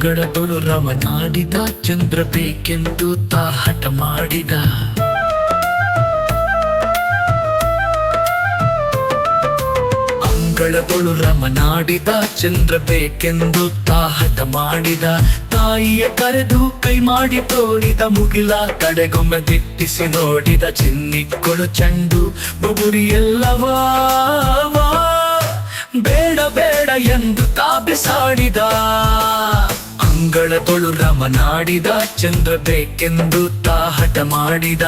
ಅಂಗಳದೊಳು ರಮನಾಡಿದ ಚಂದ್ರ ಬೇಕೆಂದು ತಾ ಹಠ ಮಾಡಿದ. ಅಂಗಳದೊಳು ರಮನಾಡಿದ ಚಂದ್ರ ಬೇಕೆಂದು ತಾ ಹಠ ಮಾಡಿದ. ತಾಯಿಯ ಕರೆದು ಕೈ ಮಾಡಿ ತೋರಿದ, ಮುಗಿಲ ಕಡೆಗೊಮ್ಮೆ ದಿಟ್ಟಿಸಿ ನೋಡಿದ. ಚಿನ್ನಿಕ್ಕಳು ಚೆಂಡು ಬುಗುರಿ ಎಲ್ಲವಾ ಬೇಡ ಬೇಡ ಎಂದು ತಾ ಬಿಸಾಡಿದ. ಅಂಗಳದೊಳು ರಮನಾಡಿದ ಚಂದ್ರ ಬೇಕೆಂದು ತಾ ಹಠ ಮಾಡಿದ.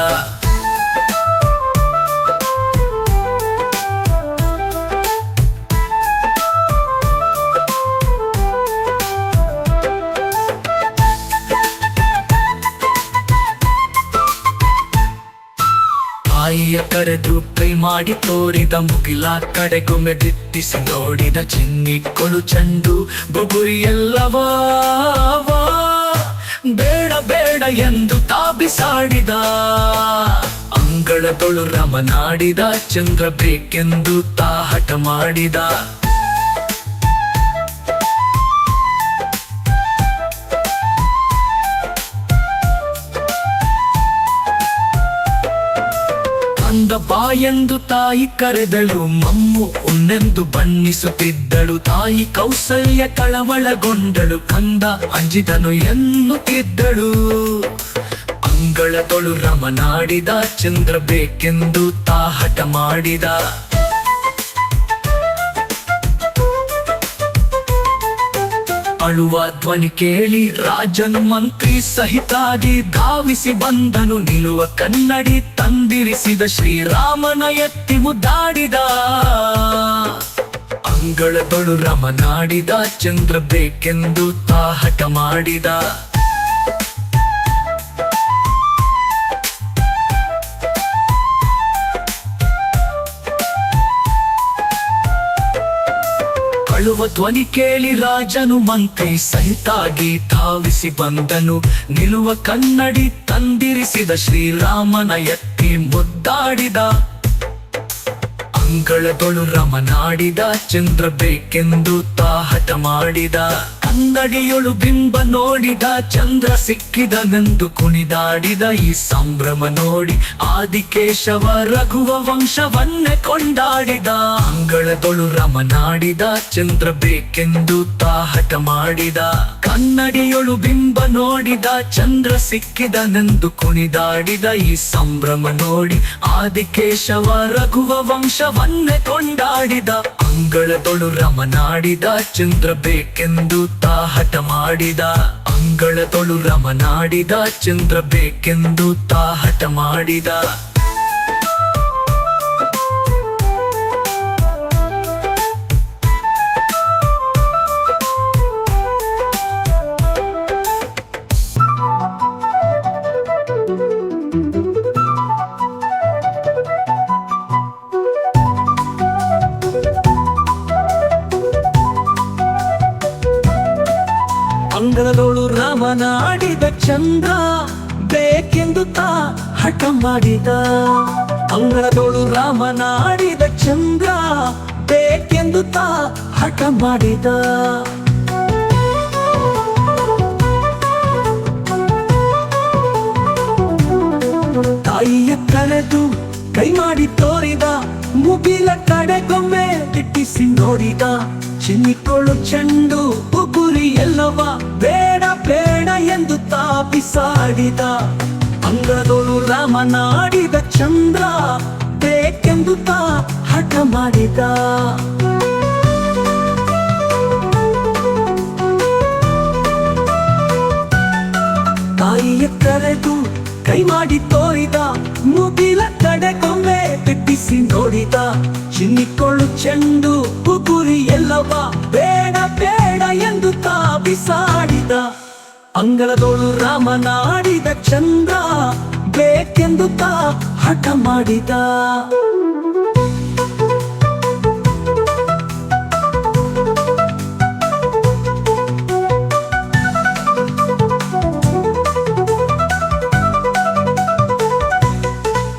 ತಾಯಿಯ ಕರೆದು ಕೈ ಮಾಡಿ ತೋರಿದ, ಮುಗಿಲ ಕಡೆಗೊಮ್ಮೆ ದಿಟ್ಟಿಸಿ ನೋಡಿದ. ಚಿನ್ನಿಕ್ಕಳು ಚೆಂಡು ಬುಗುರಿ ಎಲ್ಲವಾ ಬೇಡ ಬೇಡ ಎಂದು ತಾ ಬಿಸಾಡಿದ. ಅಂಗಳದೊಳು ರಮನಾಡಿದ ಚಂದ್ರ ಬೇಕೆಂದು ತಾ ಹಠ ಮಾಡಿದ. ಅಂದ ಬಾ ಎಂದು ತಾಯಿ ಕರೆದಳು, ಮಮ್ಮು ಉನ್ನೆಂದು ಬಣ್ಣಿಸುತ್ತಿದ್ದಳು. ತಾಯಿ ಕೌಸಲ್ಯ ಕಳವಳಗೊಂಡಳು, ಕಂದ ಅಂಜಿದನು ಎನ್ನುತ್ತಿದ್ದಳು. ಅಂಗಳದೊಳು ರಮನಾಡಿದ ಚಂದ್ರ ಬೇಕೆಂದು ತಾ ಹಠ ಮಾಡಿದ. ಅಳುವ ಧ್ವನಿ ಕೇಳಿ ರಾಜನು ಮಂತ್ರಿ ಸಹಿತಾಗಿ ಧಾವಿಸಿ ಬಂದನು. ನಿಲ್ಲುವ ಕನ್ನಡಿ ತಂದಿರಿಸಿದ, ಶ್ರೀರಾಮನ ಎತ್ತಿ ಮುದ್ದಾಡಿದ. ಅಂಗಳದೊಳು ರಮನಾಡಿದ ಚಂದ್ರ ಬೇಕೆಂದು ತಾ ಹಠ ಮಾಡಿದ. ಅಳುವ ಧ್ವನಿ ಕೇಳಿ ರಾಜನು ಮಂತ್ರಿ ಸಹಿತಾಗಿ ಧಾವಿಸಿ ಬಂದನು. ನಿಲ್ಲುವ ಕನ್ನಡಿ ತಂದಿರಿಸಿದ, ಶ್ರೀರಾಮನ ಎತ್ತಿ ಮುದ್ದಾಡಿದ. ಅಂಗಳದೊಳು ರಮನಾಡಿದ ಚಂದ್ರ ಬೇಕೆಂದು ತಾ ಹಠ ಮಾಡಿದ. ಕನ್ನಡಿಯೊಳು ಬಿಂಬ ನೋಡಿದ, ಚಂದ್ರ ಸಿಕ್ಕಿದನೆಂದು ಕುಣಿದಾಡಿದ. ಈ ಸಂಭ್ರಮ ನೋಡಿ ಆದಿಕೇಶವ ರಘುವ ವಂಶವನ್ನೇ ಕೊಂಡಾಡಿದ. ಅಂಗಳದೊಳು ರಮನಾಡಿದ ಚಂದ್ರ ಬೇಕೆಂದು ತಾ ಹಠ ಮಾಡಿದ. ಕನ್ನಡಿಯೊಳು ಬಿಂಬ ನೋಡಿದ, ಚಂದ್ರ ಸಿಕ್ಕಿದನೆಂದು ಕುಣಿದಾಡಿದ. ಈ ಸಂಭ್ರಮ ನೋಡಿ ಆದಿಕೇಶವ ರಘುವ ವಂಶವನ್ನೇ ಕೊಂಡಾಡಿದ. ಅಂಗಳದೊಳು ರಮನಾಡಿದ ಚಂದ್ರ ಬೇಕೆಂದು ತಾ ಹಠ ಮಾಡಿದ. ಅಂಗಳದೊಳು ರಮನಾಡಿದ ಚಂದ್ರ ಬೇಕೆಂದು ತಾ ಹಠ ಮಾಡಿದ. ಅಂಗಳದೊಳು ರಾಮನಾಡಿದ ಚಂದ್ರ ಬೇಕೆಂದು ತಾ ಹಠ ಮಾಡಿದ. ಅಂಗಳದೊಳು ರಾಮನಾಡಿದ ಚಂದ್ರ ಬೇಕೆಂದು ತಾ ಹಠ ಮಾಡಿದ. ತಾಯಿಯ ಕರೆದು ಕೈ ಮಾಡಿ ತೋರಿದ, ಮುಗಿಲ ಕಡೆಗೊಮ್ಮೆ ದಿಟ್ಟಿಸಿ ನೋಡಿದ. ಚಿನ್ನಿಕ್ಕಳು ಚೆಂಡು ಬುಗುರಿ ಎಲ್ಲವ ಬೇಡ ಬೇಡ ಎಂದು ತಾ ಬಿಸಾಡಿದ. ಅಂಗಳದೊಳು ರಾಮನಾಡಿದ ಚಂದ್ರ ಬೇಕೆಂದು ತಾ ಹಠ ಮಾಡಿದ. ತಾಯಿಯ ಕರೆದು ಕೈ ಮಾಡಿ ತೋರಿದ, ಮುಗಿಲ ಕಡೆಗೊಮ್ಮೆ ದಿಟ್ಟಿಸಿ ನೋಡಿದ. ಚಿನ್ನಿಕ್ಕಳು ಚೆಂಡು ಬುಗುರಿ ಎಲ್ಲವ ಬೇಡ ಬೇಡ ಎಂದು ತಾ ಬಿಸಾಡಿದ. ಅಂಗಳದೊಳು ರಾಮನಾಡಿದ ಚಂದ್ರ ಬೇಕೆಂದು ತಾ ಹಠ ಮಾಡಿದ.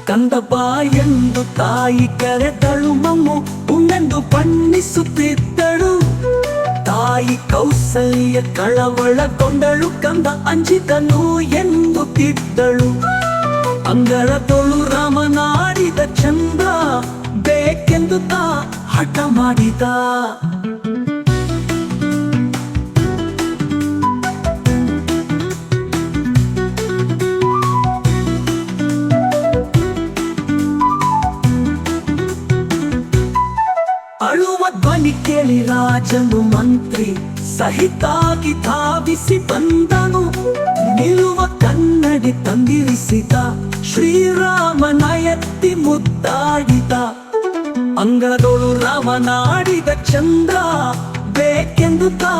ಕಂದ ಬಾ ಎಂದು ತಾಯಿ ಕರೆದಳು, ಮಮ್ಮು ಉಣ್ಣೆಂದು ಬಣ್ಣಿಸುತ್ತಿದ್ದಳು. ತಾಯಿ ಕೌಸಲ್ಯ ಕಳವಳಗೊಂಡಳು, ಕಂದ ಅಂಜಿದನು ಎಂದು ತಿದ್ದಳು. ಅಂಗಳದೊಳು ರಾಮನಾಡಿದ ಚಂದ್ರ ಬೇಕೆಂದು ತಾ ಹಠ ಮಾಡಿದ. ಅಳುವ ಧ್ವನಿ ಕೇಳಿ ರಾಜನು ಮಂತ್ರಿ ಸಹಿತಾಗಿ ಧಾವಿಸಿ ಬಂದನು. ನಿಲ್ಲುವ ಕನ್ನಡಿ ತಂದಿರಿಸಿದ, ಶ್ರೀರಾಮನ ಎತ್ತಿ ಮುದ್ದಾಡಿದ. ಅಂಗಳದೊಳು ರಾಮನಾಡಿದ ಚಂದ್ರ ಬೇಕೆಂದು ತಾ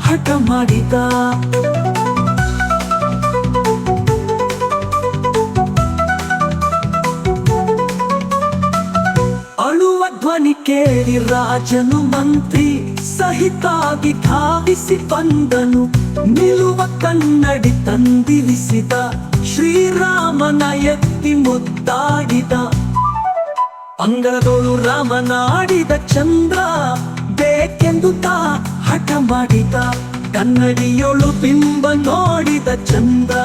ಹಠ ಮಾಡಿದ. ಅಳುವ ಧ್ವನಿ ಕೇಳಿ ರಾಜನು ಮಂತ್ರಿ ಸಹಿತಾಗಿ ಧಾವಿಸಿ ಬಂದನು. ನಿಲ್ಲುವ ಕನ್ನಡಿ ತಂದಿರಿಸಿದ, ಶ್ರೀರಾಮನ ಎತ್ತಿ ಮುದ್ದಾಡಿದ. ಅಂಗಳದೊಳು ರಾಮನಾಡಿದ ಚಂದ್ರ ಬೇಕೆಂದು ತಾ ಹಠ ಮಾಡಿದ. ಕನ್ನಡಿಯೊಳು ಬಿಂಬ ನೋಡಿದ ಚಂದ್ರ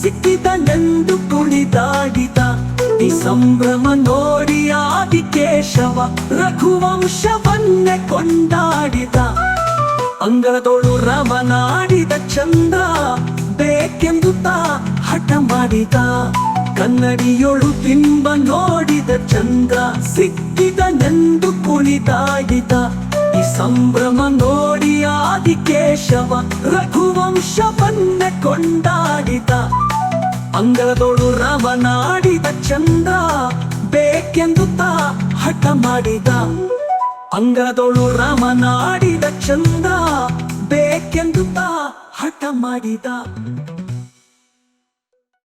ಸಿಕ್ಕಿದನೆಂದು ಕುಣಿದಾಡಿದ. ಈ ಸಂಭ್ರಮ ನೋಡಿ ಆದಿಕೇಶವ ರಘುವಂಶವನ್ನೇ ಕೊಂಡಾಡಿದ. ಅಂಗಳದೊಳು ರಾಮನಾಡಿದ ಚಂದ್ರ ಬೇಕೆಂದು ತಾ ಹಠ ಮಾಡಿದ. ಕನ್ನಡಿಯೊಳು ಬಿಂಬ ನೋಡಿದ ಚಂದ್ರ ಸಿಕ್ಕಿದನೆಂದು ಕುಣಿದಾಡಿದ. ಈ ಸಂಭ್ರಮ ನೋಡಿ ಆದಿಕೇಶವ ರಘುವಂಶವನ್ನೇ ಕೊಂಡಾಡಿದ. ಅಂಗಳದೊಳು ರಾಮನಾಡಿದ ಚಂದ್ರ ಬೇಕೆಂದು ತಾ ಹಠ ಮಾಡಿದ. ಅಂಗಳದೊಳು ರಾಮನಾಡಿದ ಚಂದ್ರ ಬೇಕೆಂದು ತಾ ಹಠ ಮಾಡಿದ.